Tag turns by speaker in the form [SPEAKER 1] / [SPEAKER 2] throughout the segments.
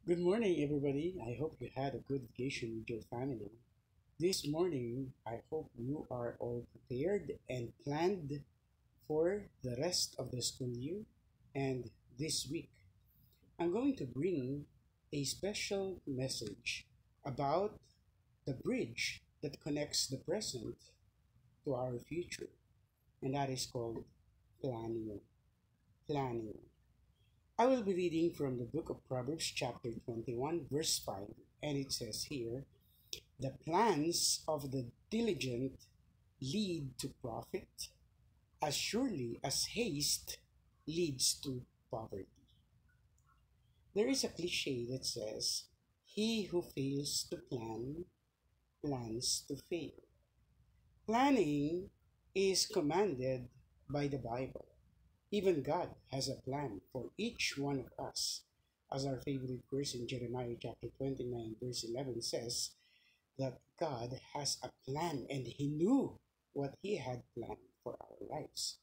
[SPEAKER 1] Good morning, everybody. I hope you had a good vacation with your family. This morning, I hope you are all prepared and planned for the rest of the school year and this week. I'm going to bring a special message about the bridge that connects the present to our future, and that is called planning. Planning. I will be reading from the book of Proverbs, chapter 21, verse 5, and it says here, the plans of the diligent lead to profit as surely as haste leads to poverty. There is a cliche that says, he who fails to plan plans to fail. Planning is commanded by the Bible. Even God has a plan for each one of us. As our favorite verse in Jeremiah chapter 29, verse 11 says, that God has a plan and He knew what He had planned for our lives.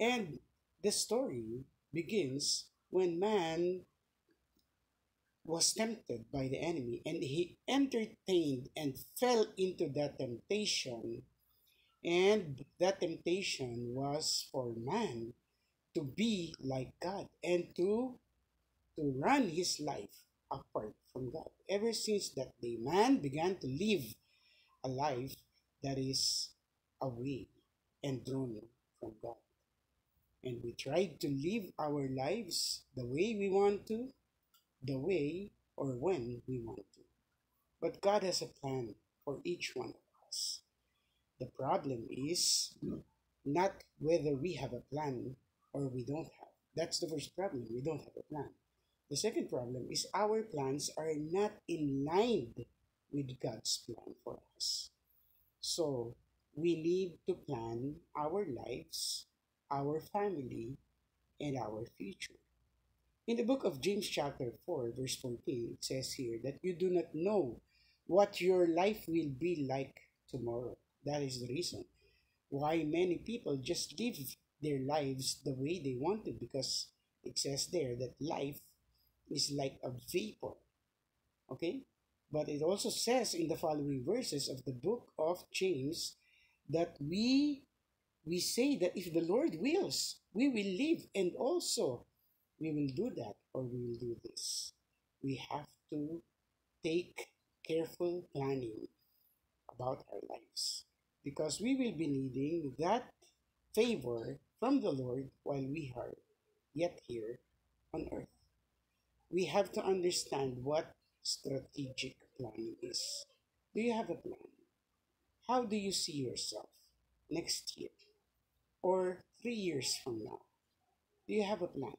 [SPEAKER 1] And the story begins when man was tempted by the enemy and he entertained and fell into that temptation. And that temptation was for man to be like God and to run his life apart from God. Ever since that day, man began to live a life that is away and drawn from God. And we try to live our lives the way we want to, the way or when we want to. But God has a plan for each one of us. The problem is not whether we have a plan or we don't have. That's the first problem. We don't have a plan. The second problem is our plans are not in line with God's plan for us. So we need to plan our lives, our family, and our future. In the book of James, chapter 4, verse 14, it says here that you do not know what your life will be like tomorrow. That is the reason why many people just live their lives the way they want to, because it says there that life is like a vapor. Okay? But it also says in the following verses of the book of James that we say that if the Lord wills, we will live, and also we will do that or we will do this. We have to take careful planning about our lives because we will be needing that favor from the Lord while we are yet here on earth. We have to understand what strategic planning is. Do you have a plan? How do you see yourself next year or 3 years from now? Do you have a plan?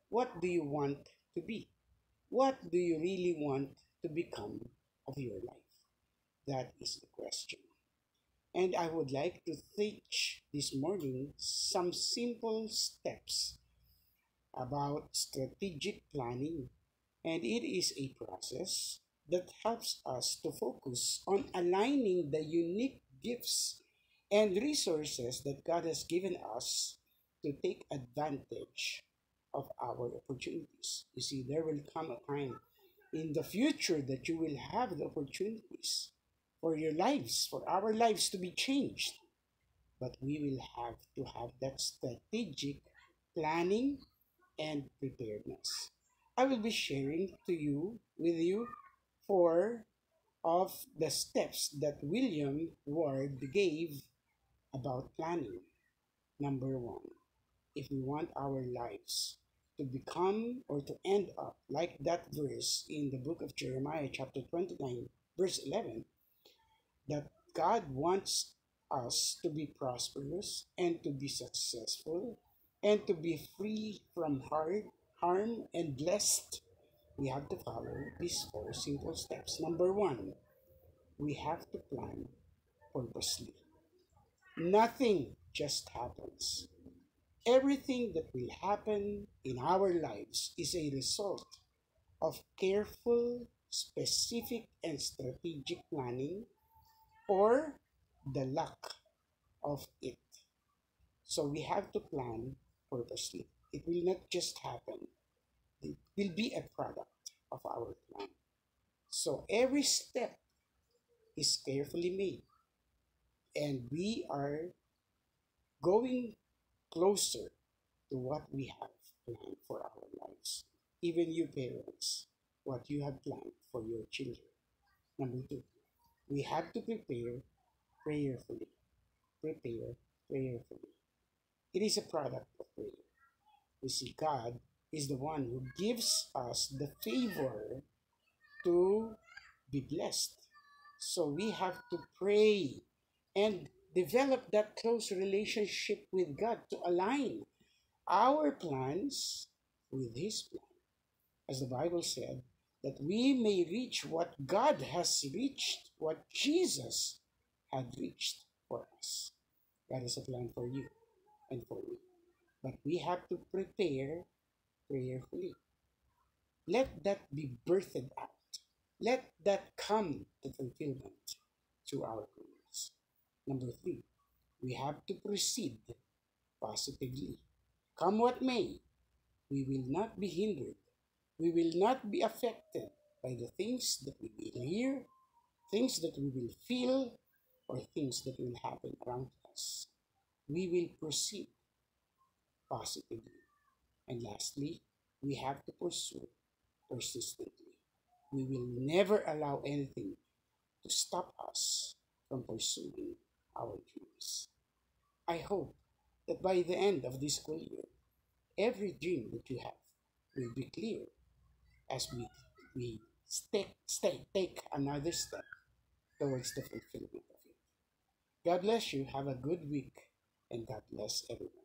[SPEAKER 1] What do you want to be? What do you really want to become of your life? That is the question. And I would like to teach this morning some simple steps about strategic planning. And it is a process that helps us to focus on aligning the unique gifts and resources that God has given us to take advantage of our opportunities. You see, there will come a time in the future that you will have the opportunities for your lives, for our lives to be changed. But we will have to have that strategic planning and preparedness. I will be sharing with you four of the steps that William Ward gave about planning. Number one, if we want our lives to become or to end up like that verse in the book of Jeremiah, chapter 29, verse 11, that God wants us to be prosperous and to be successful and to be free from harm and blessed, we have to follow these four simple steps. Number one, we have to plan purposely. Nothing just happens. Everything that will happen in our lives is a result of careful, specific, and strategic planning or the lack of it. So we have to plan purposely. It will not just happen, it will be a product of So every step is carefully made, and we are going closer to what we have planned for our lives. Even you parents, what you have planned for your children. Number two, we have to prayerfully. Prepare prayerfully. It is a product of prayer. You see, God is the one who gives us the favor to be blessed. So we have to pray and develop that close relationship with God to align our plans with His plan. As the Bible said, that we may reach what God has reached, what Jesus had reached for us. That is a plan for you and for me. But we have to prepare prayerfully. Let that be birthed out. Let that come to fulfillment through our prayers. Number three, we have to proceed positively. Come what may, we will not be hindered. We will not be affected by the things that we will hear, things that we will feel, or things that will happen around us. We will proceed positively. And lastly, we have to pursue persistently. We will never allow anything to stop us from pursuing our dreams. I hope that by the end of this school year, every dream that you have will be clear as we take another step towards the fulfillment of it. God bless you. Have a good week, and God bless everyone.